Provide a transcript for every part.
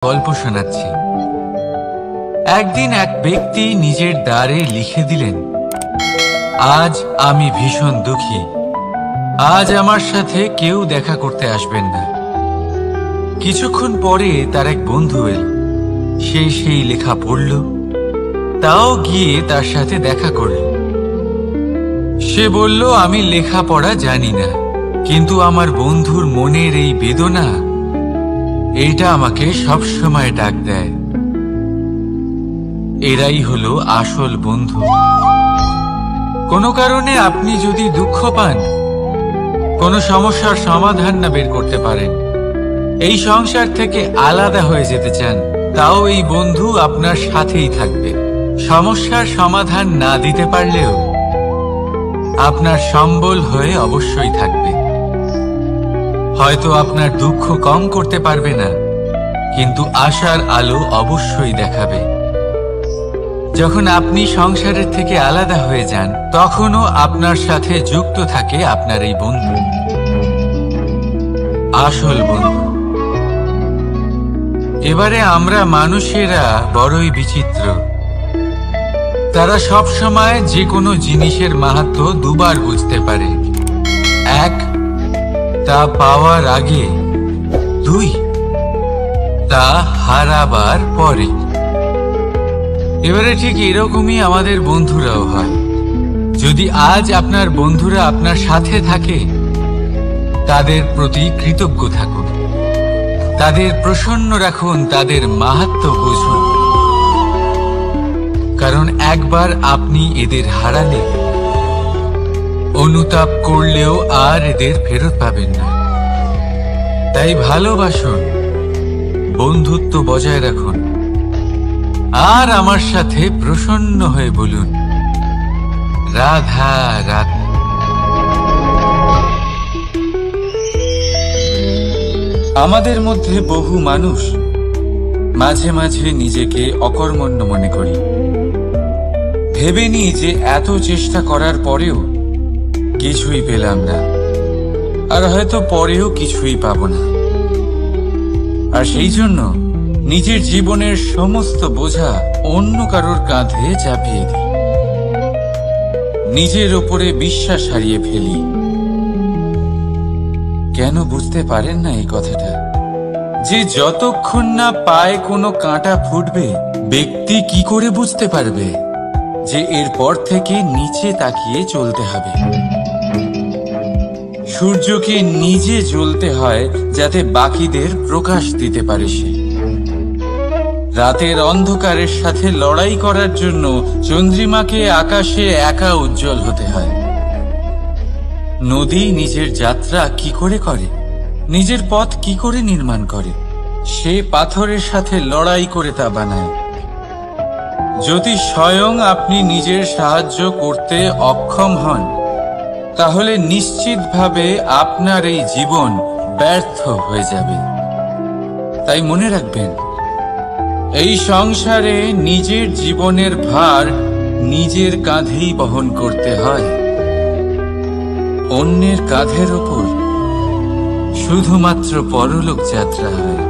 গল্প শোনাচ্ছি। একদিন এক ব্যক্তি নিজের দ্বারে লিখে দিলেন, আজ আমি ভীষণ দুঃখী, আজ আমার সাথে কেউ দেখা করতে আসবেন না। কিছুক্ষণ পরে তার এক বন্ধু এল, সে সেই লেখা পড়ল, তাও গিয়ে তার সাথে দেখা করল। সে বলল, আমি লেখাপড়া জানি না, কিন্তু আমার বন্ধুর মনের এই বেদনা, এটা আমাকে সবসময় ডাক দেয়। এরাই হলো আসল বন্ধু। কোনো কারণে আপনি যদি দুঃখ পান, কোনো সমস্যার সমাধান না বের করতে পারেন, এই সংসার থেকে আলাদা হয়ে যেতে চান, তাও এই বন্ধু আপনার সাথেই থাকবে। সমস্যার সমাধান না দিতে পারলেও আপনার সম্বল হয়ে অবশ্যই থাকবে। হয়তো আপনার দুঃখ কম করতে পারবে না, কিন্তু আশার আলো অবশ্যই দেখাবে। যখন আপনি সংসারের থেকে আলাদা হয়ে যান, তখনও আপনার সাথে যুক্ত থাকে আপনার এই বন্ধু, আসল বন্ধু। এবারে আমরা মানুষেরা বড়ই বিচিত্র। তারা সব সময় যে কোনো জিনিসের মাহাত্ম্য দুবার বুঝতে পারে। এক, তা পাওয়ার আগে। দুই, তা হারাবার পরে। এবারে ঠিক এরকমই আমাদের বন্ধুরাও হয়। যদি আজ আপনার বন্ধুরা আপনার সাথে থাকে, তাদের প্রতি কৃতজ্ঞ থাকুন, তাদের প্রসন্ন রাখুন, তাদের মাহাত্ম্য বুঝুন। কারণ একবার আপনি এদের হারালে, অনুতাপ করলেও আর এদের ফেরত পাবেন না। তাই ভালোবাসুন, বন্ধুত্ব বজায় রাখুন, আর আমার সাথে প্রসন্ন হয়ে বলুন, রাধা রাধা। আমাদের মধ্যে বহু মানুষ মাঝে মাঝে নিজেকে অকর্মণ্য মনে করি। ভেবে নিই যে এত চেষ্টা করার পরেও কিছুই পেলাম না, আর হয়তো পরেও কিছুই পাবো না। আর সেই জন্য নিজের জীবনের সমস্ত বোঝা অন্য কারোর কাঁধে চাপিয়ে দিই, নিজের ওপরে বিশ্বাস হারিয়ে ফেলি। কেন বুঝতে পারেন না এই কথাটা? যে যতক্ষণ না পায়ে কোনো কাঁটা ফুটবে, ব্যক্তি কি করে বুঝতে পারবে যে এরপর থেকে নিচে তাকিয়ে চলতে হবে? সূর্যকে নিজে জ্বলতে হয় যাতে বাকিদের প্রকাশ দিতে পারে সে। রাতের অন্ধকারের সাথে লড়াই করার জন্য চন্দ্রিমাকে আকাশে একা উজ্জ্বল হতে হয়। নদী নিজের যাত্রা কি করে করে, নিজের পথ কি করে নির্মাণ করে? সে পাথরের সাথে লড়াই করে তা বানায়। যদি স্বয়ং আপনি নিজের সাহায্য করতে অক্ষম হন, তাহলে নিশ্চিতভাবে আপনার এই জীবন ব্যর্থ হয়ে যাবে। তাই মনে রাখবেন, এই সংসারে নিজের জীবনের ভার নিজের কাঁধেই বহন করতে হয়। অন্যের কাঁধের ওপর শুধুমাত্র পরলোক যাত্রা হয়।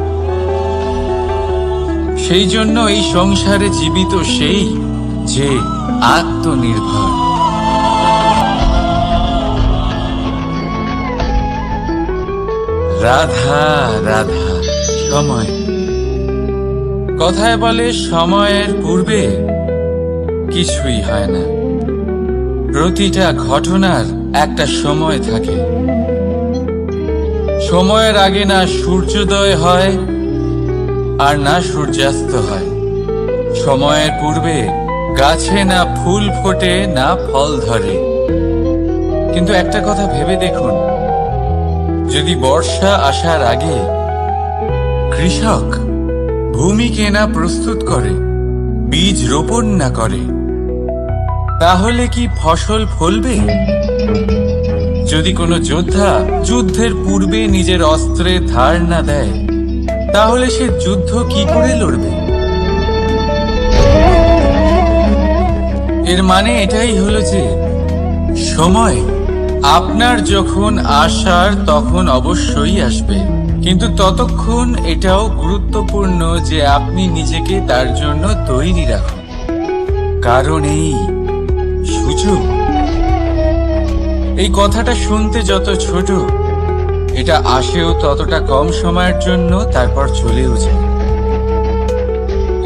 সেই জন্য এই সংসারে জীবিত সেই যে আত্মনির্ভর। রাধা রাধা। সময়। কথায় বলে, সময়ের পূর্বে কিছুই হয় না। প্রতিটা ঘটনার একটা সময় থাকে। সময়ের আগে না সূর্যোদয় হয়, আর না সূর্যাস্ত হয়। সময়ের পূর্বে গাছে না ফুল ফোটে, না ফল ধরে। কিন্তু একটা কথা ভেবে দেখুন, যদি বর্ষা আসার আগে কৃষক ভূমিকে না প্রস্তুত করে, বীজ রোপণ না করে, তাহলে কি ফসল ফলবে? যদি কোনো যোদ্ধা যুদ্ধের পূর্বে নিজের অস্ত্রে ধার না দেয়, তাহলে সে যুদ্ধ কি করে লড়বে? এর মানে এটাই হলো যে সময় আপনার যখন আসার তখন অবশ্যই আসবে। কিন্তু ততক্ষণ এটাও গুরুত্বপূর্ণ যে আপনি নিজেকে তার জন্য তৈরি রাখুন। কারণ এই সুযোগ, এই কথাটা শুনতে যত ছোট, এটা আসেও ততটা কম সময়ের জন্য, তারপর চলেও যায়।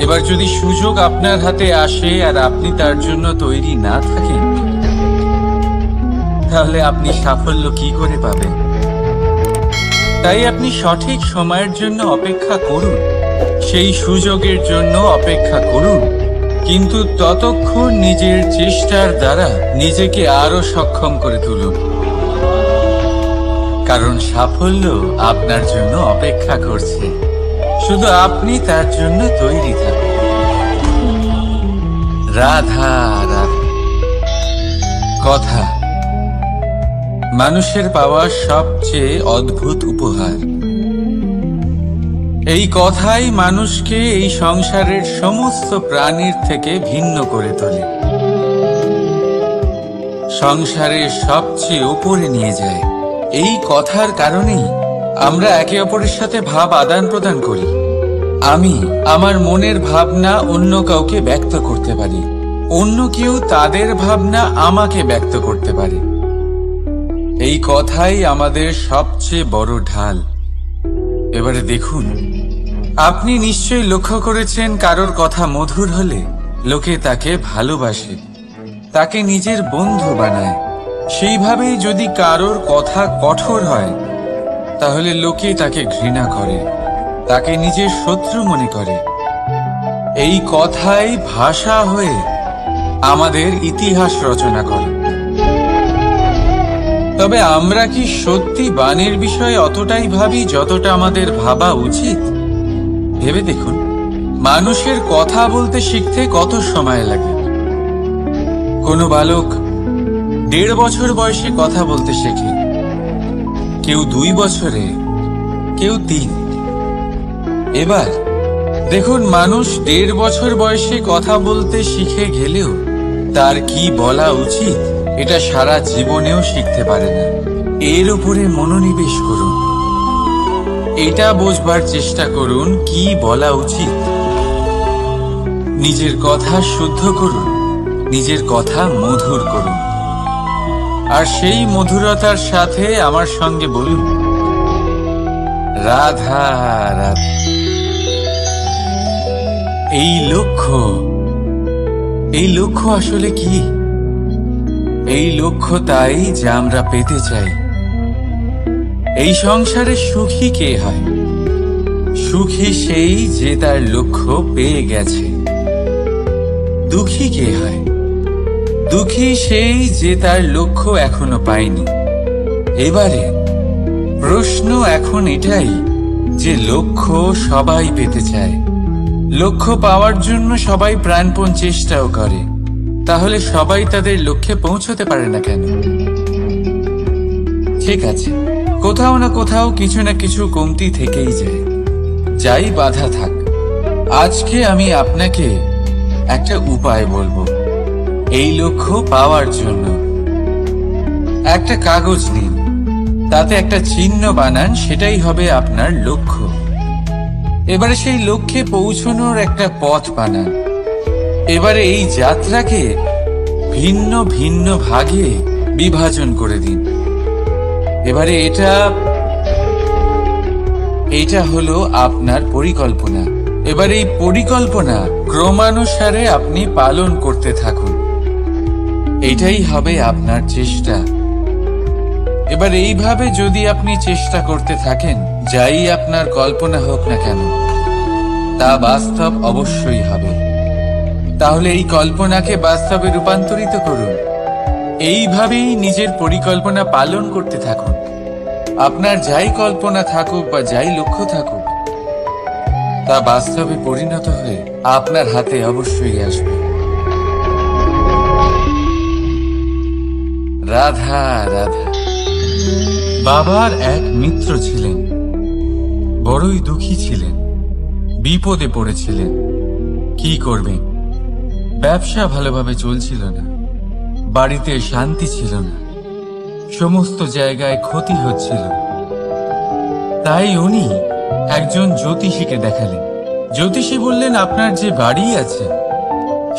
এবার যদি সুযোগ আপনার হাতে আসে আর আপনি তার জন্য তৈরি না থাকেন, তাহলে আপনি সাফল্য কি করে পাবেন? তাই আপনি সঠিক সময়ের জন্য অপেক্ষা করুন, সেই সুযোগের জন্য অপেক্ষা করুন, কিন্তু ততক্ষণ নিজের চেষ্টার দ্বারা নিজেকে আরো সক্ষম করে তুলুন। কারণ সাফল্য আপনার জন্য অপেক্ষা করছে, শুধু আপনি তার জন্য তৈরি থাকুন। রাধা রাধা। কথা মানুষের পাওয়া সবচেয়ে অদ্ভুত উপহার। এই কথাই মানুষকে এই সংসারের সমস্ত প্রাণীর থেকে ভিন্ন করে তোলে, সংসারের সবচেয়ে উপরে নিয়ে যায়। এই কথার কারণেই আমরা একে অপরের সাথে ভাব আদান প্রদান করি। আমি আমার মনের ভাবনা অন্য কাউকে ব্যক্ত করতে পারি, অন্য কেউ তাদের ভাবনা আমাকে ব্যক্ত করতে পারে। এই কথাই আমাদের সবচেয়ে বড় ঢাল। এবারে দেখুন, আপনি নিশ্চয়ই লক্ষ্য করেছেন, কারোর কথা মধুর হলে লোকে তাকে ভালোবাসে, তাকে নিজের বন্ধু বানায়। সেইভাবেই যদি কারোর কথা কঠোর হয়, তাহলে লোকে তাকে ঘৃণা করে, তাকে নিজের শত্রু মনে করে। এই কথাই ভাষা হয়ে আমাদের ইতিহাস রচনা করে। তবে আমরা কি সত্যি বাণীর বিষয়ে অতটাই ভাবি যতটা আমাদের ভাবা উচিত? ভেবে দেখুন, মানুষের কথা বলতে শিখতে কত সময় লাগে। কোনো বালক 1.5 বছর বয়সে কথা বলতে শেখে, কেউ 2 বছরে, কেউ 3। এবার দেখুন, মানুষ 1.5 বছর বয়সে কথা বলতে শিখে গেলেও তার কি বলা উচিত এটা সারা জীবনেও শিখতে পারে না। এর উপরে মনোনিবেশ করুন, এটা বোঝবার চেষ্টা করুন কি বলা উচিত। নিজের কথা শুদ্ধ করুন, নিজের কথা মধুর করুন, আর সেই মধুরতার সাথে আমার সঙ্গে বলুন, রাধা রাধা। এই লক্ষ্য আসলে কি? এই লক্ষ্য তাই যা আমরা পেতে চাই। এই সংসারে সুখী কে হয়? সুখী সেই যে তার লক্ষ্য পেয়ে গেছে। দুঃখী কে হয়? দুঃখী সেই যে তার লক্ষ্য এখনো পায়নি। এবারে প্রশ্ন এখন এটাই যে লক্ষ্য সবাই পেতে চায়, লক্ষ্য পাওয়ার জন্য সবাই প্রাণপণ চেষ্টাও করে, তাহলে সবাই তাদের লক্ষ্যে পৌঁছতে পারে না কেন? ঠিক আছে, কোথাও না কোথাও কিছু না কিছু কমতি থেকেই যায়, যাই বাধা থাক। আজকে আমি আপনাকে একটা উপায় বলবো এই লক্ষ্য পাওয়ার জন্য। একটা কাগজ নিন, তাতে একটা চিহ্ন বানান, সেটাই হবে আপনার লক্ষ্য। এবারে সেই লক্ষ্যে পৌঁছানোর একটা পথ বানান। এবারে এই যাত্রাকে ভিন্ন ভিন্ন ভাগে বিভাজন করে দিন। এবারে এটা হলো আপনার পরিকল্পনা। এবার এই পরিকল্পনা ক্রমানুসারে আপনি পালন করতে থাকুন, এটাই হবে আপনার চেষ্টা। এবার এইভাবে যদি আপনি চেষ্টা করতে থাকেন, যাই আপনার কল্পনা হোক না কেন, তা বাস্তব অবশ্যই হবে। তাহলে এই কল্পনাকে বাস্তবে রূপান্তরিত করুন। এইভাবেই নিজের পরিকল্পনা পালন করতে থাকুন। আপনার যাই কল্পনা থাকুক বা যাই লক্ষ্য থাকুক, তা বাস্তবে পরিণত হয়ে আপনার হাতে অবশ্যই আসবে। রাধা রাধা। বাবার এক মিত্র ছিলেন, বড়ই দুঃখী ছিলেন, বিপদে পড়েছিলেন। কি করবেন? ব্যবসা ভালোভাবে চলছিল না, বাড়িতে শান্তি ছিল না, সমস্ত জায়গায় ক্ষতি হচ্ছিল। তাই উনি একজন জ্যোতিষীকে দেখালেন। জ্যোতিষী বললেন, আপনার যে বাড়ি আছে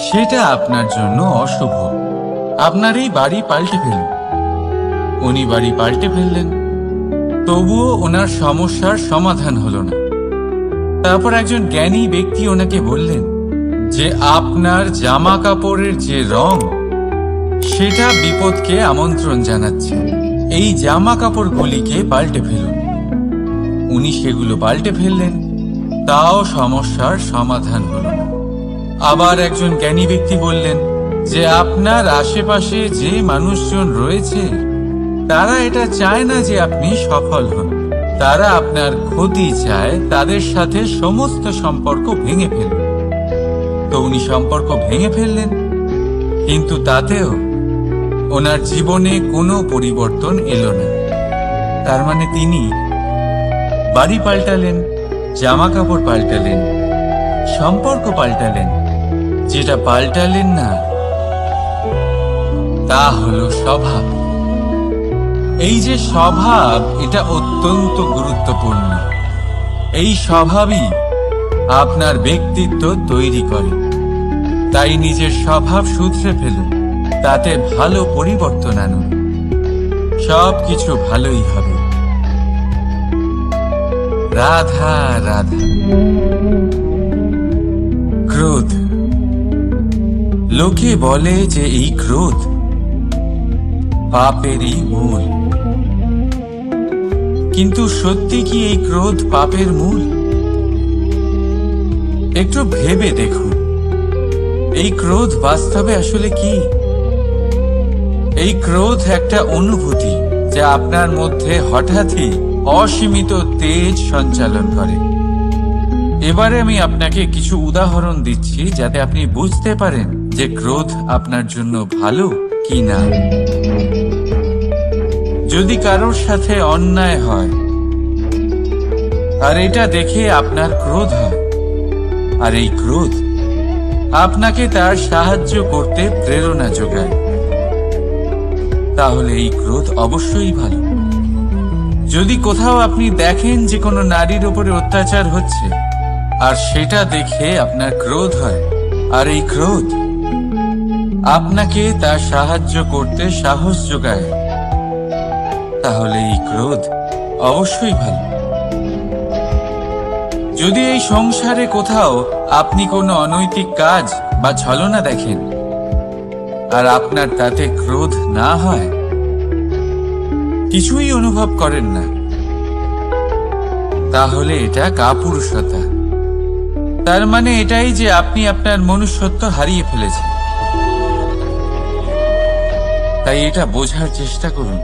সেটা আপনার জন্য অশুভ, আপনার এই বাড়ি পাল্টে ফেলুন। উনি বাড়ি পাল্টে ফেললেন, তবুও ওনার সমস্যার সমাধান হলো না। তারপর একজন জ্ঞানী ব্যক্তি ওনাকে বললেন যে আপনার জামা কাপড়ের যে রং সেটা বিপদকে আমন্ত্রণ জানাচ্ছে, এই জামা কাপড়গুলিকে পাল্টে ফেলুন। উনি সেগুলো পাল্টে ফেললেন, তাও সমস্যার সমাধান হলো না। আবার একজন জ্ঞানী ব্যক্তি বললেন যে আপনার আশেপাশে যে মানুষজন রয়েছে তারা এটা চায় না যে আপনি সফল হন, তারা আপনার ক্ষতি চায়, তাদের সাথে সমস্ত সম্পর্ক ভেঙে ফেলুন। তো উনি সম্পর্ক ভেঙে ফেললেন, কিন্তু তাতেও ওনার জীবনে কোনো পরিবর্তন এলো না। তার মানে তিনি বাড়ি পাল্টালেন, জামা কাপড় পাল্টালেন, সম্পর্ক পাল্টালেন, যেটা পাল্টালেন না তা হলো স্বভাব। এই যে স্বভাব, এটা অত্যন্ত গুরুত্বপূর্ণ। এই স্বভাবই আপনার ব্যক্তিত্ব তৈরি করে। তাই নিজের স্বভাব শুধরে ফেলুন, তাতে ভালো পরিবর্তন আনুন, সবকিছু ভালোই হবে। রাধা রাধা। ক্রোধ। লোকে বলে যে এই ক্রোধ পাপেরই মূল, কিন্তু সত্যি কি এই ক্রোধ পাপের মূল? একটু ভেবে দেখুন, এই ক্রোধ বাস্তবে আসলে কি? এই ক্রোধ একটা অনুভূতি যা আপনার মধ্যে হঠাৎই অসীমিত তেজ সঞ্চালন করে। এবারে আমি আপনাকে কিছু উদাহরণ দিচ্ছি যাতে আপনি বুঝতে পারেন যে ক্রোধ আপনার জন্য ভালো কি না। যদি কারোর সাথে অন্যায় হয় আর এটা দেখে আপনার ক্রোধ হয়, আর এই ক্রোধ আপনাকে তার সাহায্য করতে প্রেরণা যোগায়, তাহলে এই ক্রোধ অবশ্যই ভালো। যদি কোথাও আপনি দেখেন যে কোনো নারীর উপরে অত্যাচার হচ্ছে আর সেটা দেখে আপনার ক্রোধ হয়, আর এই ক্রোধ আপনাকে তার সাহায্য করতে সাহস যোগায়, তাহলে এই ক্রোধ অবশ্যই ভালো। যদি এই সংসারে কোথাও আপনি কোনো অনৈতিক কাজ বা ছলনা দেখেন আর আপনার তাতে ক্রোধ না হয়, কিছুই অনুভব করেন না, তাহলে এটা কাপুরুষতা। তার মানে এটাই যে আপনি আপনার মনুষ্যত্ব হারিয়ে ফেলেছেন। তাই এটা বোঝার চেষ্টা করুন,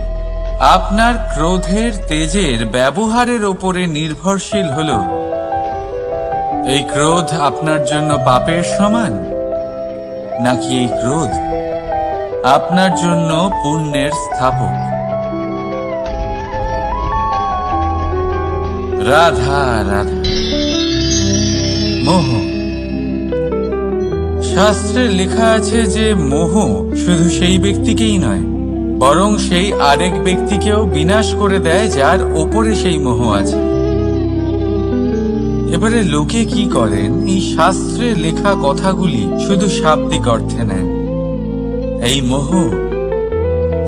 আপনার ক্রোধের তেজের ব্যবহারের ওপরে নির্ভরশীল হলো এই ক্রোধ আপনার জন্য পাপের সমান, নাকি এই ক্রোধ আপনার জন্য পুণ্যের স্থাপক। রাধা রাধা। মোহ। শাস্ত্রে লেখা আছে যে মোহ শুধু সেই ব্যক্তিকেই নয়, বরং সেই আরেক ব্যক্তিকেও বিনাশ করে দেয় যার ওপরে সেই মোহ আছে। এবারে লোকে কি করেন, এই শাস্ত্রে লেখা কথাগুলি শুধু শাব্দিক অর্থে নেন। এই মোহ,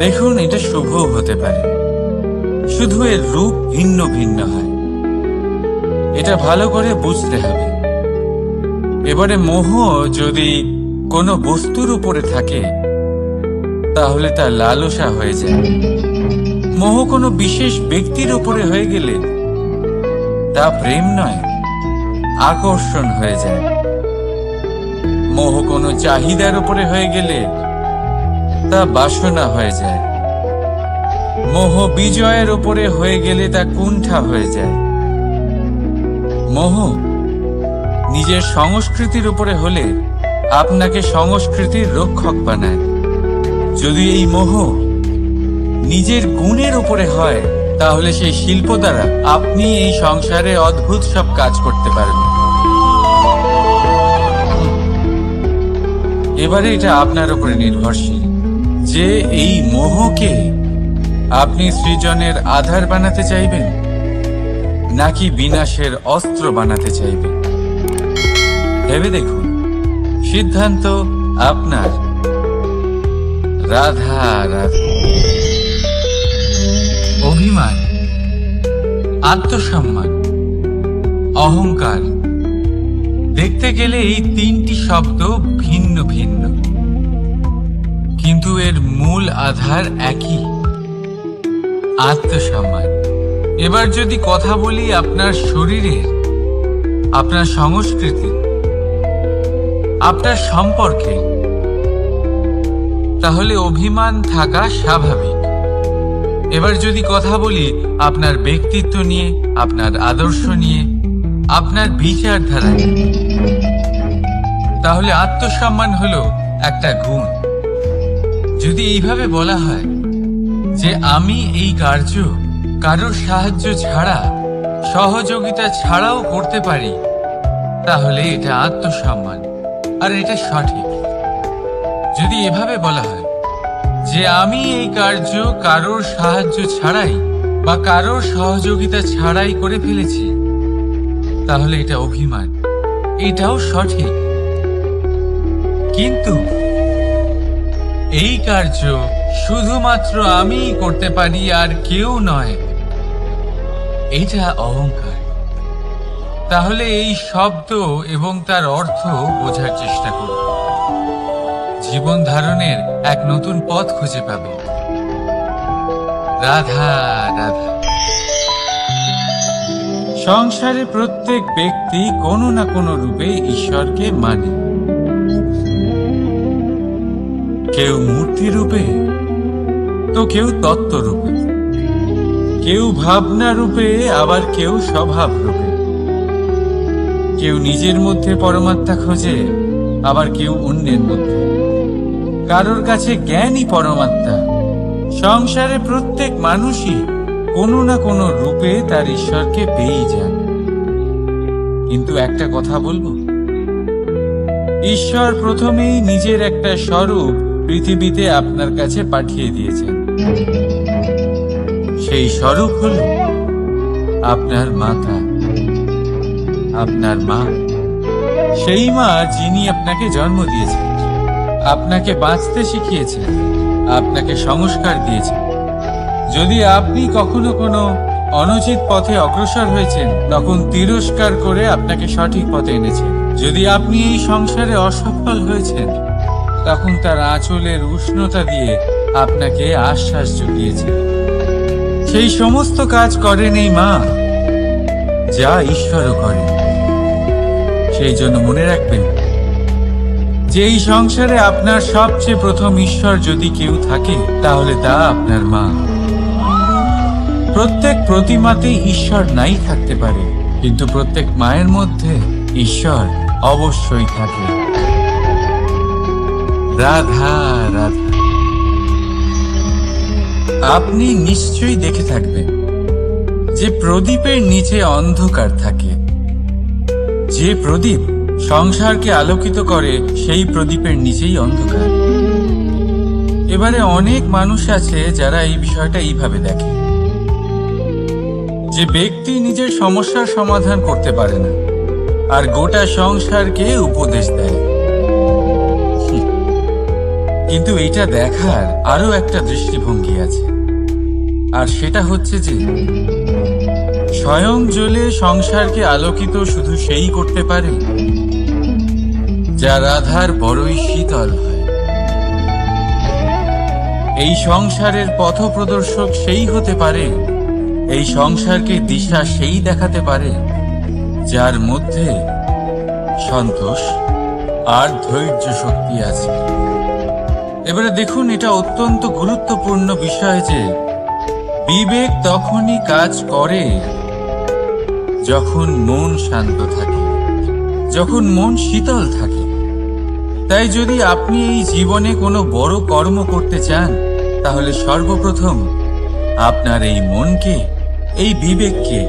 দেখুন, এটা শুভ হতে পারে, শুধু এর রূপ ভিন্ন ভিন্ন হয়, এটা ভালো করে বুঝতে হবে। এবারে মোহ যদি কোনো বস্তুর উপরে থাকে তাহলে তা লালসা হয়ে যায়। মোহ কোনো বিশেষ ব্যক্তির উপরে হয়ে গেলে তা প্রেম নয়, আকর্ষণ হয়ে যায়। মোহ কোনো চাহিদার উপরে হয়ে গেলে তা বাসনা হয়ে যায়। মোহ বিজয়ের উপরে হয়ে গেলে তা কুণ্ঠা হয়ে যায়। মোহ নিজের সংস্কৃতির উপরে হলে আপনাকে সংস্কৃতির রক্ষক বানায়। যদি এই মোহ নিজের গুণের উপরে হয় তাহলে সেই শিল্প দ্বারা আপনি এই সংসারে অদ্ভুত সব কাজ করতে পারবেন। এবারে এটা আপনার উপরে নির্ভরশীল যে এই মোহকে আপনি সৃজনের আধার বানাতে চাইবেন, নাকি বিনাশের অস্ত্র বানাতে চাইবেন? ভেবে দেখুন, সিদ্ধান্ত আপনার। রাধা রাধা। অভিমান, আত্মসম্মান, অহংকার, দেখতে গেলে এই তিনটি শব্দ ভিন্ন ভিন্ন, কিন্তু এর মূল আধার একই, আত্মসম্মান। এবার যদি কথা বলি আপনার শরীরের, আপনার সংস্কৃতি, আপনার সম্পর্কে, তাহলে অভিমান থাকা স্বাভাবিক। এবার যদি কথা বলি আপনার ব্যক্তিত্ব নিয়ে, আপনার আদর্শ নিয়ে, আপনার বিচারধারা নিয়ে, তাহলে আত্মসম্মান হলো একটা গুণ। যদি এইভাবে বলা হয় যে আমি এই কার্য কারোর সাহায্য ছাড়া, সহযোগিতা ছাড়াও করতে পারি, তাহলে এটা আত্মসম্মান, আর এটা সঠিক। যদি এভাবে বলা হয় যে আমি এই কার্য কারোর সাহায্য ছাড়াই বা কারোর সহযোগিতা ছাড়াই করে ফেলেছি, তাহলে এটা অভিমান, এটাও সঠিক। কিন্তু এই কার্য শুধুমাত্র আমিই করতে পারি আর কেউ নয়, এটা অহংকার। তাহলে এই শব্দ এবং তার অর্থ বোঝার চেষ্টা করুন। জীবন ধারণের এক নতুন পথ খুঁজে পাবে। রাধা রাধা। সংসারে প্রত্যেক ব্যক্তি কোনো না কোনো রূপে ঈশ্বরকে মানে। কেউ মূর্তি রূপে, তো কেউ তত্ত্ব রূপে, কেউ ভাবনা রূপে, আবার কেউ স্বভাব রূপে। কেউ নিজের মধ্যে পরমাত্মা খোঁজে, আবার কেউ অন্যের মধ্যে। কারোর কাছে জ্ঞানই পরমাত্মা। সংসারে প্রত্যেক মানুষই কোনো না কোনো রূপে তার ঈশ্বরকে পেয়েই যান। কিন্তু একটা কথা বলবো, ঈশ্বর প্রথমেই নিজের একটা স্বরূপ পৃথিবীতে আপনার কাছে পাঠিয়ে দিয়েছেন। সেই স্বরূপ হল আপনার মাতা, আপনার মা। সেই মা যিনি আপনাকে জন্ম দিয়েছেন, আপনাকে বাঁচতে শিখিয়েছেন, আপনাকে সংস্কার দিয়েছেন। যদি আপনি কখনো কোনো অনুচিত পথে অগ্রসর হয়েছেন, তখন তিরস্কার করে আপনাকে সঠিক পথে এনেছেন। যদি আপনি এই সংসারে অসফল হয়েছেন, তখন তার আঁচলের উষ্ণতা দিয়ে আপনাকে আশ্বাস জুগিয়েছেন। সেই সমস্ত কাজ করেন এই মা, যা ঈশ্বরও করেন। সেই জন্য মনে রাখবেন যে এই সংসারে আপনার সবচেয়ে প্রথম ঈশ্বর যদি কেউ থাকে, তাহলে তা আপনার মা। প্রত্যেক প্রতিমাতেই ঈশ্বর নাই থাকতে পারে, কিন্তু প্রত্যেক মায়ের মধ্যে ঈশ্বর অবশ্যই থাকে। রাধা রাধা। আপনি নিশ্চয়ই দেখে থাকবেন যে প্রদীপের নিচে অন্ধকার থাকে। যে প্রদীপ সংসারকে আলোকিত করে, সেই প্রদীপের নিচেই অন্ধকার। এবারে অনেক মানুষ আছে যারা এই বিষয়টা এইভাবে দেখে যে ব্যক্তি নিজের সমস্যার সমাধান করতে পারে না, আর গোটা সংসারকে উপদেশ দেয়। কিন্তু এটা দেখার আরো একটা দৃষ্টিভঙ্গি আছে, আর সেটা হচ্ছে যে স্বয়ং জ্বলে সংসারকে আলোকিত শুধু সেই করতে পারে যা রাধার বড়ই শীতল হয়। এই সংসারের পথপ্রদর্শক সেই হতে পারে, এই সংসারকে দিশা সেই দেখাতে পারে যার মধ্যে সন্তোষ আর ধৈর্য শক্তি আছে। এবারে দেখুন, এটা অত্যন্ত গুরুত্বপূর্ণ বিষয় যে বিবেক তখনই কাজ করে যখন মন শান্ত থাকে, যখন মন শীতল থাকে। তাই যদি আপনি এই জীবনে কোনো বড় কর্ম করতে চান, তাহলে সর্বপ্রথম আপনার এই মনকে, এই বিবেককে,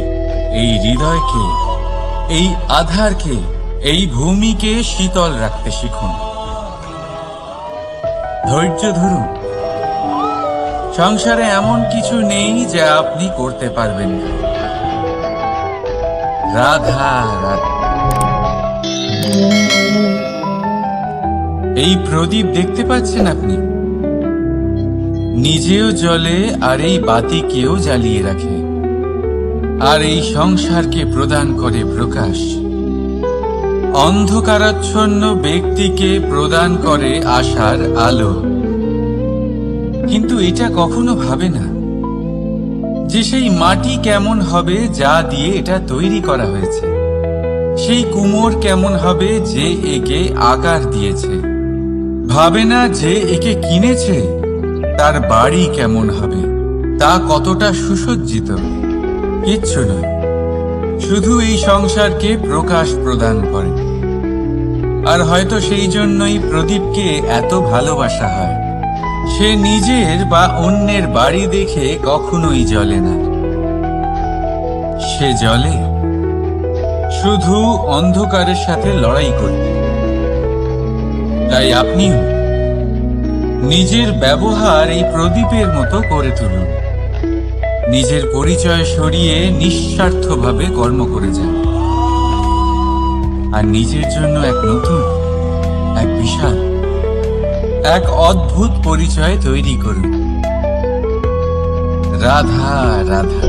এই হৃদয়কে, এই আধারকে, এই ভূমিকে শীতল রাখতে শিখুন। ধৈর্য ধরুন। সংসারে এমন কিছু নেই যা আপনি করতে পারবেন না। রাধা রাধা। এই প্রদীপ দেখতে পাচ্ছেন আপনি? নিজেও জ্বলে আর এই বাতিকেও জ্বালিয়ে রাখে, আর এই সংসারকে প্রদান করে প্রকাশ। অন্ধকারাচ্ছন্ন ব্যক্তিকে প্রদান করে আশার আলো। কিন্তু এটা কখনো ভাবে না যে সেই মাটি কেমন হবে যা দিয়ে এটা তৈরি করা হয়েছে, সেই কুমোর কেমন হবে যে একে আকার দিয়েছে। ভাবে না যে একে কিনেছে তার বাড়ি কেমন হবে, তা কতটা সুসজ্জিত। কিচ্ছু নয়, শুধু এই সংসারকে প্রকাশ প্রদান করে। আর হয়তো সেই জন্যই প্রদীপকে এত ভালোবাসা হয়। সে নিজের বা অন্যের বাড়ি দেখে কখনোই জ্বলে না, সে জ্বলে শুধু অন্ধকারের সাথে লড়াই করতে। তাই আপনিও নিজের ব্যবহার এই প্রদীপের মতো করে তুলুন। নিজের পরিচয় সরিয়ে নিঃস্বার্থভাবে কর্ম করে যান, আর নিজের জন্য এক নতুন, এক বিশাল, এক অদ্ভুত পরিচয় তৈরি করুন। রাধা রাধা।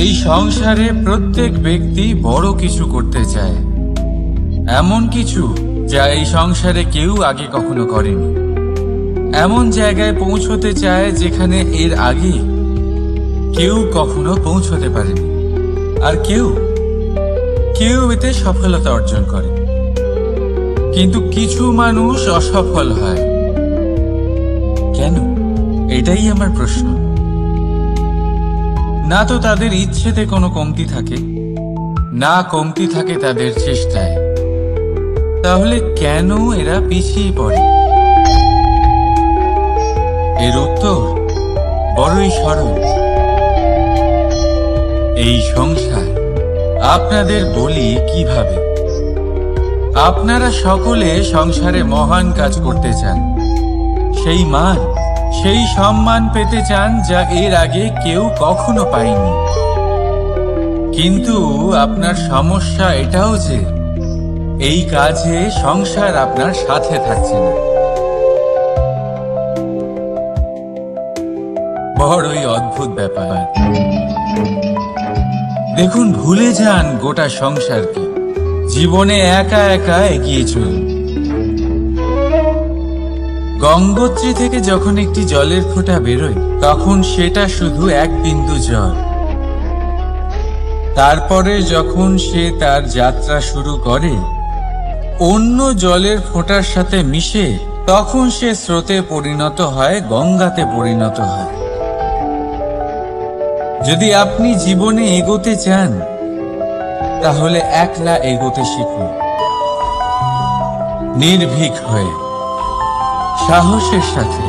এই সংসারে প্রত্যেক ব্যক্তি বড় কিছু করতে চায়, এমন কিছু যা এই সংসারে কেউ আগে কখনো করেনি। এমন জায়গায় পৌঁছতে চায় যেখানে এর আগে কেউ কখনো পৌঁছতে পারেনি। আর কেউ এতে সফলতা অর্জন করে। কিন্তু কিছু মানুষ অসফল হয় কেন? এটাই আমার প্রশ্ন। না তো তাদের ইচ্ছেতে কোনো কমতি থাকে, না কমতি থাকে তাদের চেষ্টায়। তাহলে কেন এরা পিছিয়ে পড়ে? এর উত্তর বড়ই সরল। এই সংসার আপনাদের বলি কিভাবে। আপনারা সকলে সংসারে মহান কাজ করতে চান, সেই মান, সেই সম্মান পেতে চান যা এর আগে কেউ কখনো পায়নি। কিন্তু আপনার সমস্যা এটাও যে এই কাজে সংসার আপনার সাথে থাকছে না। বড়ই অদ্ভুত ব্যাপার। দেখুন, ভুলে যান গোটা সংসারকে, জীবনে একা একা এগিয়ে চলুন। গঙ্গোত্রী থেকে যখন একটি জলের ফোঁটা বেরোয় তখন সেটা শুধু এক বিন্দু জল। তারপরে যখন সে তার যাত্রা শুরু করে অন্য জলের ফোঁটার সাথে মিশে, তখন সে স্রোতে পরিণত হয়, গঙ্গাতে পরিণত হয়। যদি আপনি জীবনে এগোতে চান তাহলে একলা এগোতে শিখুন। নির্ভীক হয়ে, সাহসের সাথে,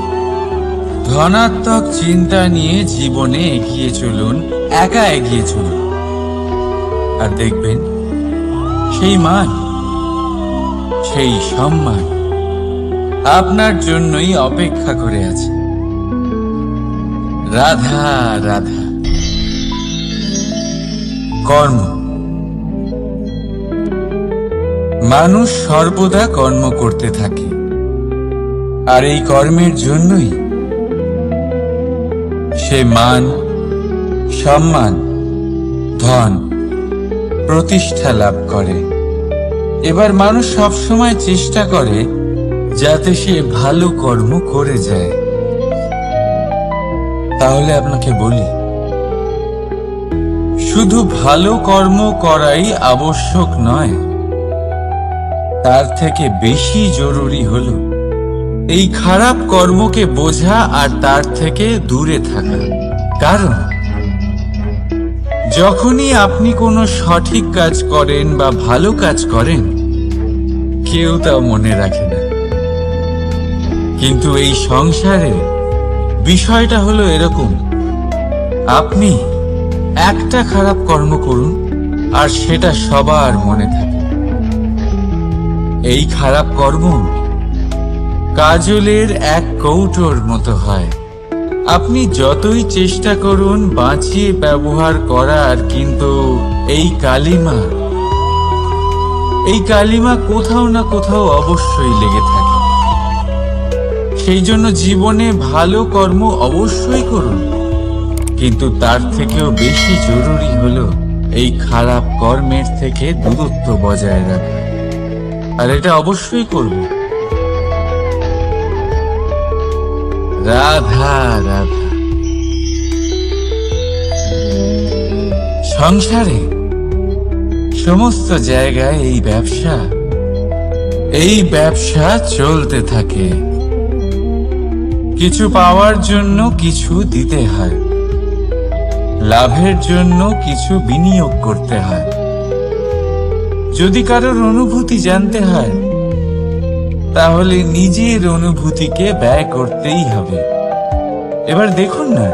ধনাত্মক চিন্তা নিয়ে জীবনে এগিয়ে চলুন, একা এগিয়ে চলুন। আর দেখবেন সেই মান, সেই সম্মান আপনার জন্যই অপেক্ষা করে আছে। রাধা রাধা। কর্ম। মানুষ সর্বদা কর্ম করতে থাকে, আর এই কর্মের জন্যই সে মান, সম্মান, ধন, প্রতিষ্ঠা লাভ করে। এবার মানুষ সবসময় চেষ্টা করে যাতে সে ভালো কর্ম করে যায়। তাহলে আপনাকে বলি, শুধু ভালো কর্ম করাই আবশ্যক নয়, তার থেকে বেশি জরুরি হলো এই খারাপ কর্মকে বোঝা আর তার থেকে দূরে থাকা। কারণ যখনই আপনি কোনো সঠিক কাজ করেন বা ভালো কাজ করেন, কেউ তা মনে রাখে না। কিন্তু এই সংসারে বিষয়টা হলো এরকম, আপনি একটা খারাপ কর্ম করুন আর সেটা সবার মনে থাকে। এই খারাপ কর্ম কাজলের এক কৌটোর মতো হয়, আপনি যতই চেষ্টা করুন বাঁচিয়ে ব্যবহার করার, কিন্তু এই কালিমা কোথাও না কোথাও অবশ্যই লেগে থাকে। সেই জন্য জীবনে ভালো কর্ম অবশ্যই করুন, কিন্তু তার থেকেও বেশি জরুরি হলো এই খারাপ কর্মের থেকে দূরত্ব বজায় রাখা। আর এটা অবশ্যই করব। রাধা রাধা। সংসারে সমস্ত জায়গায় এই ব্যবসা চলতে থাকে। কিছু পাওয়ার জন্য কিছু দিতে হয়, লাভের জন্য কিছু বিনিয়োগ করতে হয়। যদি কারোর অনুভূতি জানতে হয়, তাহলে নিজের অনুভূতিকে ব্যয় করতেই হবে। এবার দেখুন না,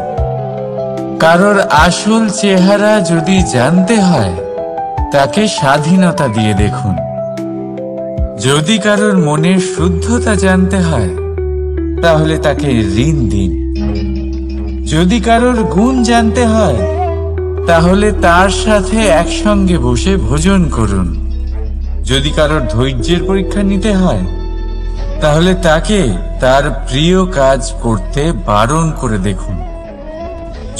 কারোর আসল চেহারা যদি জানতে হয়, তাকে স্বাধীনতা দিয়ে দেখুন। যদি কারোর মনের শুদ্ধতা জানতে হয়, তাহলে তাকে ঋণ দিন। যদি কারোর গুণ জানতে হয়, তাহলে তার সাথে একসঙ্গে বসে ভোজন করুন। যদি কারোর ধৈর্যের পরীক্ষা নিতে হয়, তাহলে তাকে তার প্রিয় কাজ করতে বারণ করে দেখুন।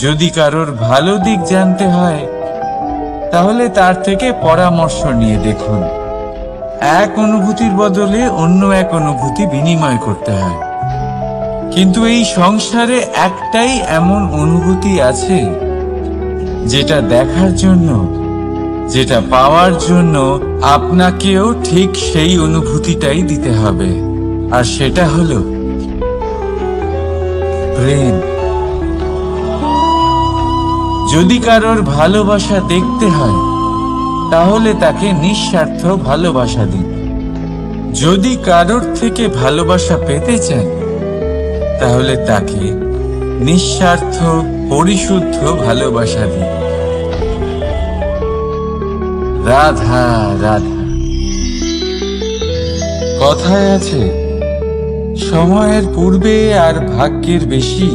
যদি কারোর ভালো দিক জানতে হয়, তাহলে তার থেকে পরামর্শ নিয়ে দেখুন। এক অনুভূতির বদলে অন্য এক অনুভূতি বিনিময় করতে হয়। কিন্তু এই সংসারে একটাই এমন অনুভূতি আছে, যেটা দেখার জন্য, যেটা পাওয়ার জন্য আপনাকেও ঠিক সেই অনুভূতিটাই দিতে হবে। আর সেটা হলো প্রেম। যদি কারোর ভালোবাসা দেখতে হয়, তাহলে তাকে নিঃস্বার্থ ভালোবাসা দিন। যদি কারোর থেকে ভালোবাসা পেতে চান, তাহলে তাকে নিঃস্বার্থ পরিশুদ্ধ ভালোবাসা দিন। রাধা রাধা। কথায় আছে, সময়ের পূর্বে আর ভাগ্যের বেশি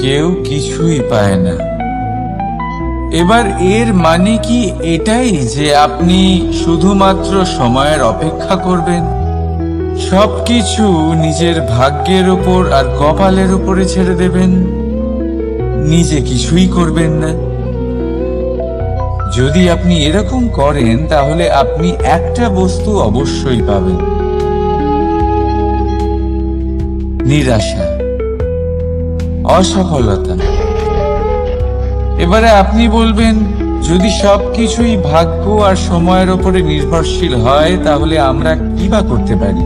কেউ কিছুই পায় না। এবার এর মানে কি এটাই যে আপনি শুধুমাত্র সময়ের অপেক্ষা করবেন, সবকিছু নিজের ভাগ্যের উপর আর কপালের উপরে ছেড়ে দেবেন, নিজে কিছুই করবেন না? যদি আপনি এরকম করেন, তাহলে আপনি একটা বস্তু অবশ্যই পাবেন: নিরাশা, অসফলতা। এবারে আপনি বলবেন, যদি সবকিছুই ভাগ্য আর সময়ের উপরে নির্ভরশীল হয়, তাহলে আমরা কি বা করতে পারি?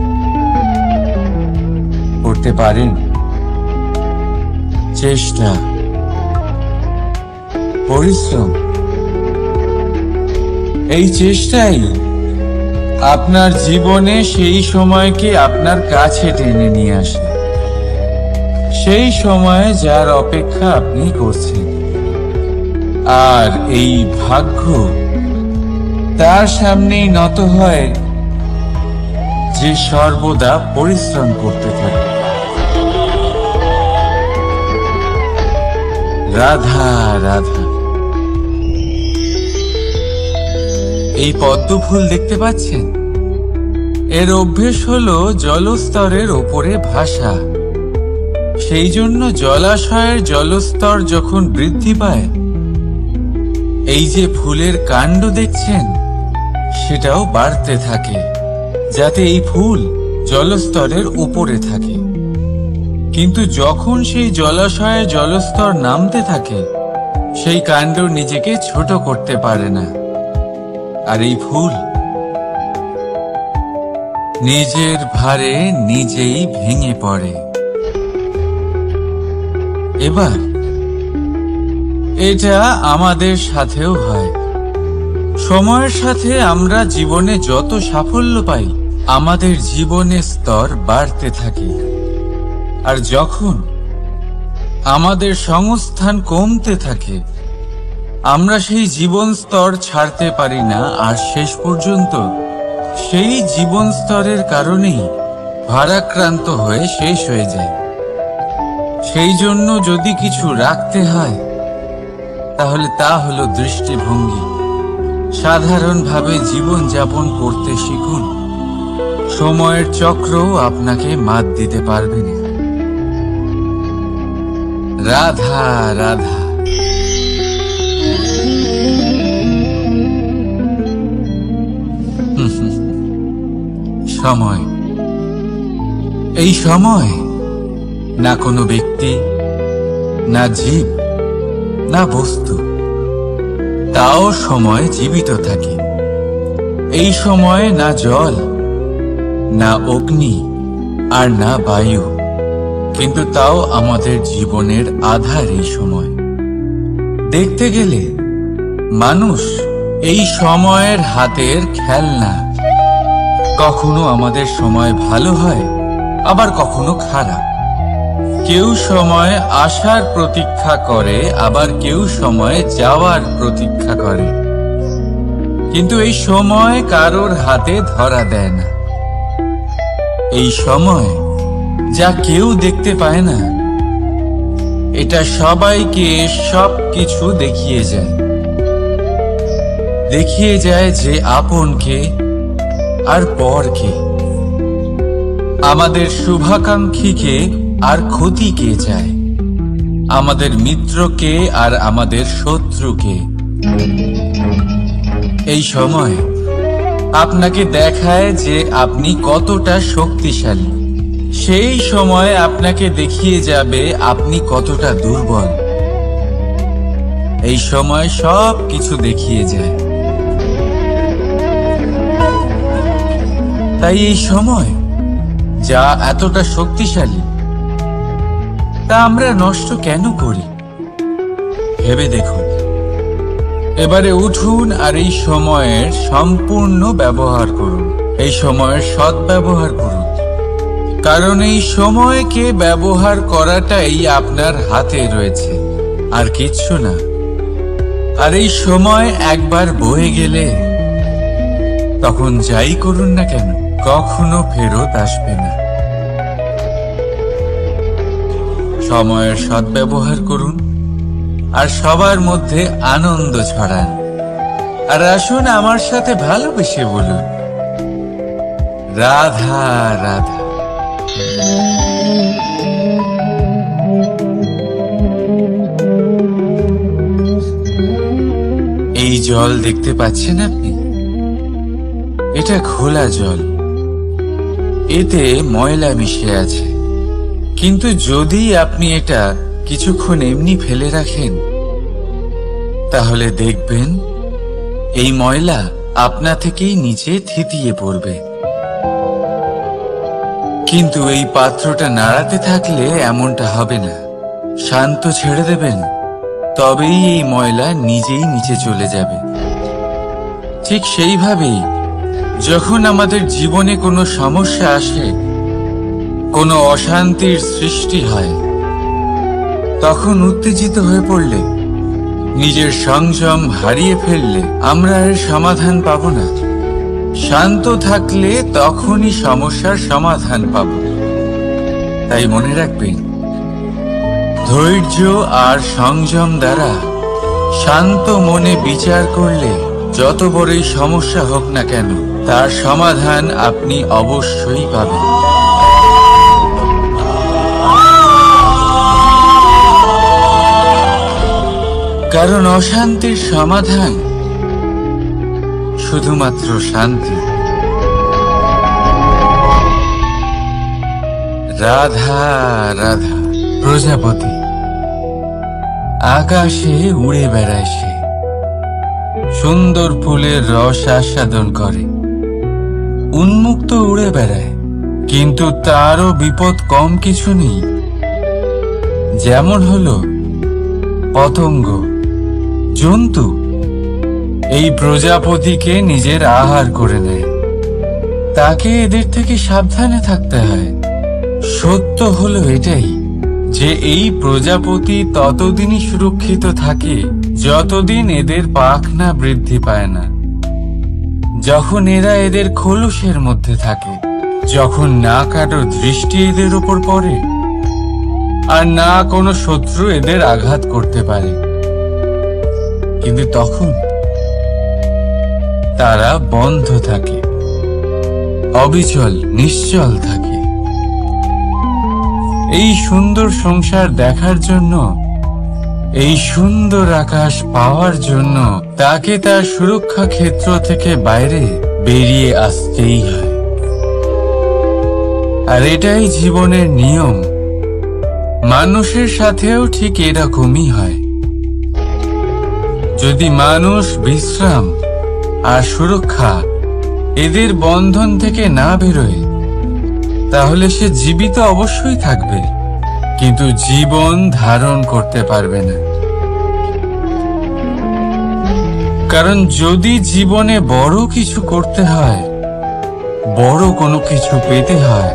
করতে পারেন চেষ্টা, পরিশ্রম। এই চেষ্টাই আপনার জীবনে সেই সময়কে আপনার কাছে টেনে নিয়ে আসে, সেই সময়ে যার অপেক্ষা আপনি করছেন। আর এই ভাগ্য তার সামনেই নত হয় যে সর্বদা পরিশ্রম করতে থাকে। রাধা রাধা। এই পদ্ম ফুল দেখতে পাচ্ছেন? এর অভ্যেস হলো জলস্তরের ওপরে ভাসা। সেই জন্য জলাশয়ের জলস্তর যখন বৃদ্ধি পায়, এই যে ফুলের কাণ্ড দেখছেন, সেটাও বাড়তে থাকে, যাতে এই ফুল জলস্তরের উপরে থাকে। কিন্তু যখন সেই জলাশয়ে জলস্তর নামতে থাকে, সেই কাণ্ড নিজেকে ছোট করতে পারে না, আর এই ফুল নিজের ভারে নিজেই ভেঙে পড়ে। এবার এটা আমাদের সাথেও হয়। সময়ের সাথে আমরা জীবনে যত সাফল্য পাই, আমাদের জীবনের স্তর বাড়তে থাকে। আর যখন আমাদের সংস্থান কমতে থাকে, আমরা সেই জীবন স্তর ছাড়তে পারি না, আর শেষ পর্যন্ত সেই জীবন স্তরের কারণেই ভারাক্রান্ত হয়ে শেষ হয়ে যায়। সেই জন্য যদি কিছু রাখতে হয় তাহলে তা হলো দৃষ্টিভঙ্গি। সাধারণভাবে জীবন যাপন করতে শিখুন। সময়ের চক্রও আপনাকে মাত দিতে পারবে না। রাধা রাধা। সময়, এই সময় না কোনো ব্যক্তি, না জীব, না বস্তু, তাও সময় জীবিত থাকে। এই সময় না জল, না অগ্নি, আর না বায়ু, কিন্তু তাও আমাদের জীবনের আধার এই সময়। দেখতে গেলে মানুষ এই সময়ের হাতের খেলনা। কখনো আমাদের সময় ভালো হয়, আবার কখনো খারাপ। কেউ সময় আসার প্রতীক্ষা করে, আবার কেউ সময় যাওয়ার প্রতীক্ষা করে। কিন্তু এই সময় কারোর হাতে ধরা দেয় না। এই সময় যা কেউ দেখতে পায় না, এটা সবাইকে সবকিছু দেখিয়ে যায়। দেখিয়ে যায় যে আপনকে আর পরকে, আমাদের শুভাকাঙ্ক্ষীকে আর ক্ষতিকে যায়, আমাদের মিত্রকে আর আমাদের শত্রুকে। এই সময় আপনাকে দেখায় যে আপনি কতটা শক্তিশালী। সেই সময় আপনাকে দেখিয়ে যাবে আপনি কতটা দুর্বল। এই সময় সব কিছু দেখিয়ে যায়। তাই এই সময় যা এতটা শক্তিশালী, তা আমরা নষ্ট কেন করি? ভেবে দেখুন। এবারে উঠুন আর এই সময়ের সম্পূর্ণ ব্যবহার করুন। এই সময়ের সদ্ব্যবহার করুন, কারণ এই সময়কে ব্যবহার করাটাই আপনার হাতে রয়েছে, আর কিচ্ছু না। আর এই সময় একবার বয়ে গেলে তখন যাই করুন না কেন, কখনো ফেরত আসবে না। সময়ের সদ্ব্যবহার করুন আর সবার মধ্যে আনন্দ ছড়ান। আর আসুন আমার সাথে ভালোবেসে বলুন, রাধা রাধা। এই জল দেখতে পাচ্ছেন আপনি? এটা খোলা জল। এতে ময়লা মিশে আছে, কিন্তু যদি আপনি এটা কিছুক্ষণ এমনি ফেলে রাখেন, তাহলে দেখবেন এই ময়লা আপনা থেকেই নিচে থিতিয়ে পড়বে। কিন্তু এই পাত্রটা নাড়াতে থাকলে এমনটা হবে না। শান্ত ছেড়ে দেবেন, তবেই এই ময়লা নিজেই নিচে চলে যাবে। ঠিক সেইভাবেই যখন আমাদের জীবনে কোনো সমস্যা আসে, কোনো অশান্তির সৃষ্টি হয়, তখন উত্তেজিত হয়ে পড়লে, নিজের সংযম হারিয়ে ফেললে আমরা এর সমাধান পাব না। শান্ত থাকলে তখনই সমস্যার সমাধান পাব। তাই মনে রাখবেন, ধৈর্য আর সংযম দ্বারা শান্ত মনে বিচার করলে যত বড়ই সমস্যা হোক না কেন, তার সমাধান আপনি অবশ্যই পাবেন। কারণ অশান্তির সমাধান শুধুমাত্র শান্তি। রাধা রাধা। প্রজাপতি আকাশে উড়ে বেড়ায়, সে সুন্দর ফুলের রস আস্বাদন করে, উন্মুক্ত উড়ে বেড়ায়, কিন্তু তারও বিপদ কম কিছু নেই। যেমন হলো পতঙ্গ, জন্তু। এই প্রজাপতিকে নিজের আহার করে নেয়। তাকে এদের থেকে সাবধানে থাকতে হয়। সত্য হলো এটাই যে এই প্রজাপতি ততদিনই সুরক্ষিত থাকে যতদিন এদের পাখনা বৃদ্ধি পায় না। যখন এরা এদের খোলসের মধ্যে থাকে, যখন না কারো দৃষ্টি এদের উপর পড়ে, আর না কোনো শত্রু এদের আঘাত করতে পারে। কিন্তু তখন তারা বন্ধ থাকে, অবিচল নিশ্চল থাকে। এই সুন্দর সংসার দেখার জন্য, এই সুন্দর আকাশ পাওয়ার জন্য তাকে তার সুরক্ষা ক্ষেত্র থেকে বাইরে বেরিয়ে আসতেই হয়। আর এটাই জীবনের নিয়ম। মানুষের সাথেও ঠিক এরকমই হয়। যদি মানুষ বিশ্রাম আর সুরক্ষা এদের বন্ধন থেকে না বেরোয়, তাহলে সে জীবিত অবশ্যই থাকবে, কিন্তু জীবন ধারণ করতে পারবে না। কারণ যদি জীবনে বড় কিছু করতে হয়, বড় কোনো কিছু পেতে হয়,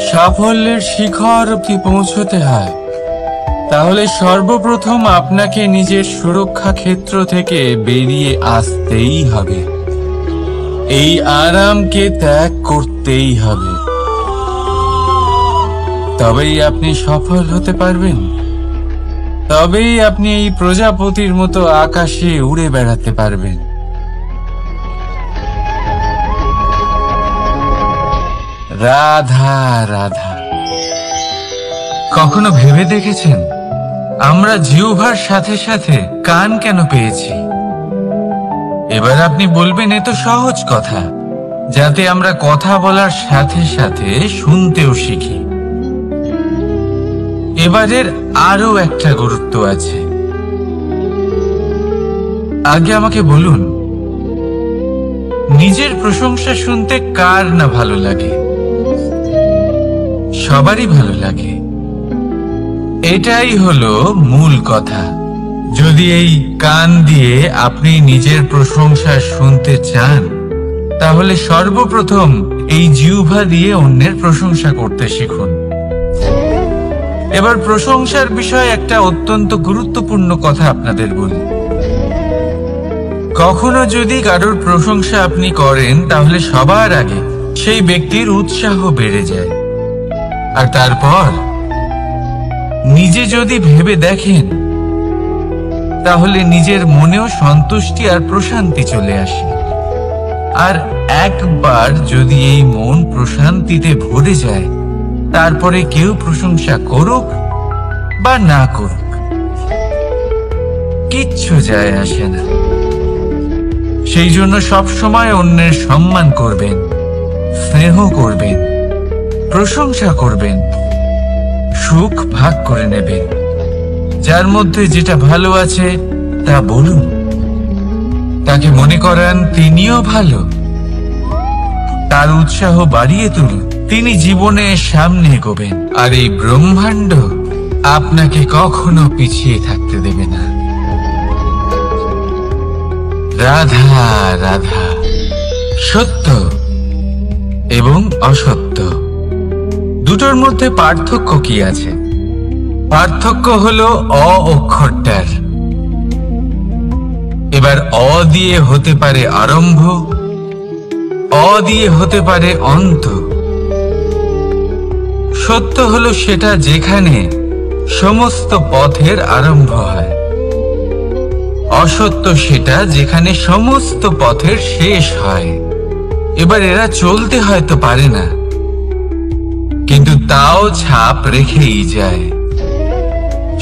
সাফল্যের শিখর অবধি পৌঁছতে হয়, তাহলে সর্বপ্রথম আপনাকে নিজের সুরক্ষা ক্ষেত্র থেকে বেরিয়ে আসতেই হবে। এই আরামকে ত্যাগ করতেই হবে। তবেই আপনি সফল হতে পারবেন। তবেই আপনি এই প্রজাপতির মতো আকাশে উড়ে বেড়াতে পারবেন। রাধা রাধা। কখনো ভেবে দেখেছেন আমরা জিহ্বার সাথে সাথে কান কেন পেয়েছি? এবার আপনি বলবেন, এ তো সহজ কথা, যাতে আমরা কথা বলার সাথে সাথে শুনতেও শিখি। এবারের আরো একটা গুরুত্ব আছে। আগে আমাকে বলুন, নিজের প্রশংসা শুনতে কার না ভালো লাগে? সবারই ভালো লাগে। এটাই হলো মূল কথা। যদি এই কান দিয়ে আপনি নিজের প্রশংসা শুনতে চান, তাহলে সর্বপ্রথম এই জিহ্বা দিয়ে অন্যের প্রশংসা করতে শিখুন। এবার প্রশংসার বিষয়ে একটা অত্যন্ত গুরুত্বপূর্ণ কথা আপনাদের বলি। কখনো যদি কারোর প্রশংসা আপনি করেন, তাহলে সবার আগে সেই ব্যক্তির উৎসাহ বেড়ে যায়। আর তারপর নিজে যদি ভেবে দেখেন, তাহলে নিজের মনেও সন্তুষ্টি আর প্রশান্তি চলে আসে। আর একবার যদি এই মন প্রশান্তিতে ভরে যায়, তারপরে কেউ প্রশংসা করুক বা না করুক, কিচ্ছু যায় আসে না। সেই জন্য সবসময় অন্যের সম্মান করবেন, স্নেহ করবেন, প্রশংসা করবেন, সুখ ভাগ করে নেবেন। যার মধ্যে যেটা ভালো আছে তা বলুন, তাকে মনে করান তিনিও ভালো, তার উৎসাহ বাড়িয়ে তুলুন। তিনি জীবনে সামনে এগোবেন, আর এই ব্রহ্মাণ্ড আপনাকে কখনো পিছিয়ে থাকতে দেবে না। রাধা রাধা। সত্য এবং অসত্য দুটোর মধ্যে পার্থক্য কি আছে? পার্থক্য হলো অ অক্ষরটার। এবার অ দিয়ে হতে পারে আরম্ভ, অ দিয়ে হতে পারে অন্ত। সত্য হলো সেটা যেখানে সমস্ত পথের আরম্ভ হয়। অসত্য সেটা যেখানে সমস্ত পথের শেষ হয়। এবার এরা চলতে হয়তো পারে না, কিন্তু তাও ছাপ রেখেই যায়।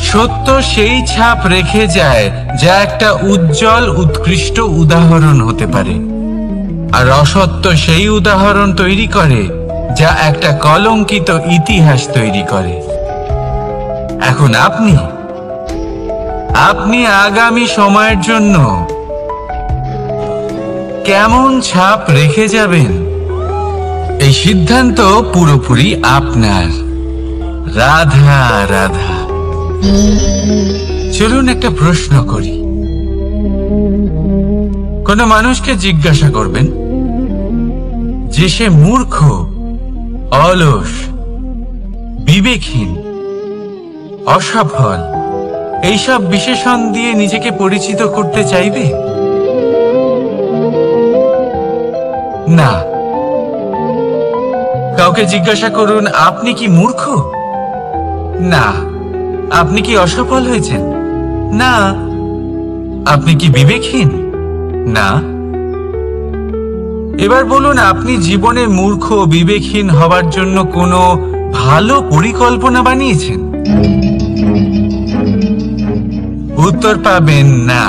সত্য সেই ছাপ রেখে যায় যা একটা উজ্জ্বল উৎকৃষ্ট উদাহরণ হতে পারে, আর অসত্য সেই উদাহরণ তৈরি করে যা একটা কলঙ্কিত ইতিহাস তৈরি করে। এখন আপনি আগামী সময়ের জন্য কেমন ছাপ রেখে যাবেন, এই সিদ্ধান্ত পুরোপুরি আপনার। রাধা রাধা। চলুন একটা প্রশ্ন করি। কোন মানুষকে জিজ্ঞাসা করবেন যে সে মূর্খ, অলস, বিবেকহীন, অসফল, এইসব বিশেষণ দিয়ে নিজেকে পরিচিত করতে চাইবে? না। কাউকে জিজ্ঞাসা করুন, আপনি কি মূর্খ? না। আপনি কি অসফল হয়েছেন? না। আপনি কি বিবেকহীন? না। এবার বলুন, আপনি জীবনে মূর্খ ও বিবেকহীন হবার জন্য কোনো ভালো পরিকল্পনা বানিয়েছেন? উত্তর পাবেন না।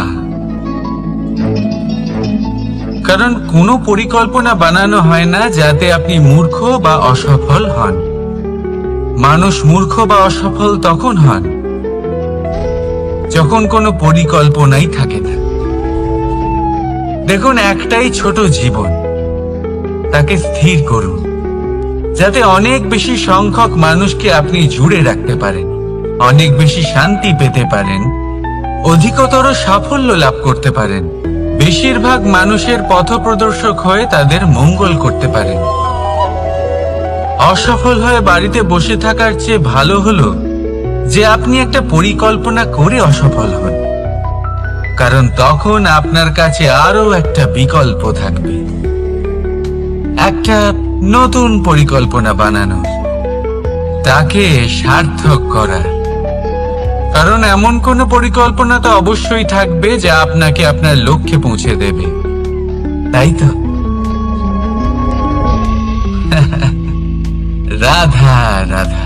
কারণ কোনো পরিকল্পনা বানানো হয় না যাতে আপনি মূর্খ বা অসফল হন। মানুষ মূর্খ বা অসফল তখন হন যখন কোনো পরিকল্পনাই থাকে না। দেখুন, একটাই ছোট জীবন, তাকে স্থির করুন যাতে অনেক বেশি সংখ্যক মানুষকে আপনি জুড়ে রাখতে পারেন, অনেক বেশি শান্তি পেতে পারেন, অধিকতর সাফল্য লাভ করতে পারেন, বেশিরভাগ মানুষের পথপ্রদর্শক হয়ে তাদের মঙ্গল করতে পারেন। অসফল হয়ে বাড়িতে বসে থাকার চেয়ে ভালো হলো যে আপনি একটা পরিকল্পনা করে অসফল হন, কারণ তখন আপনার কাছে আরো একটা বিকল্প থাকবে, একটা নতুন পরিকল্পনা বানানোর, তাকে সার্থক করার। কারণ এমন কোনো পরিকল্পনা তো অবশ্যই থাকবে যা আপনাকে আপনার লক্ষ্যে পৌঁছে দেবে, তাই তো? রাধা রাধা।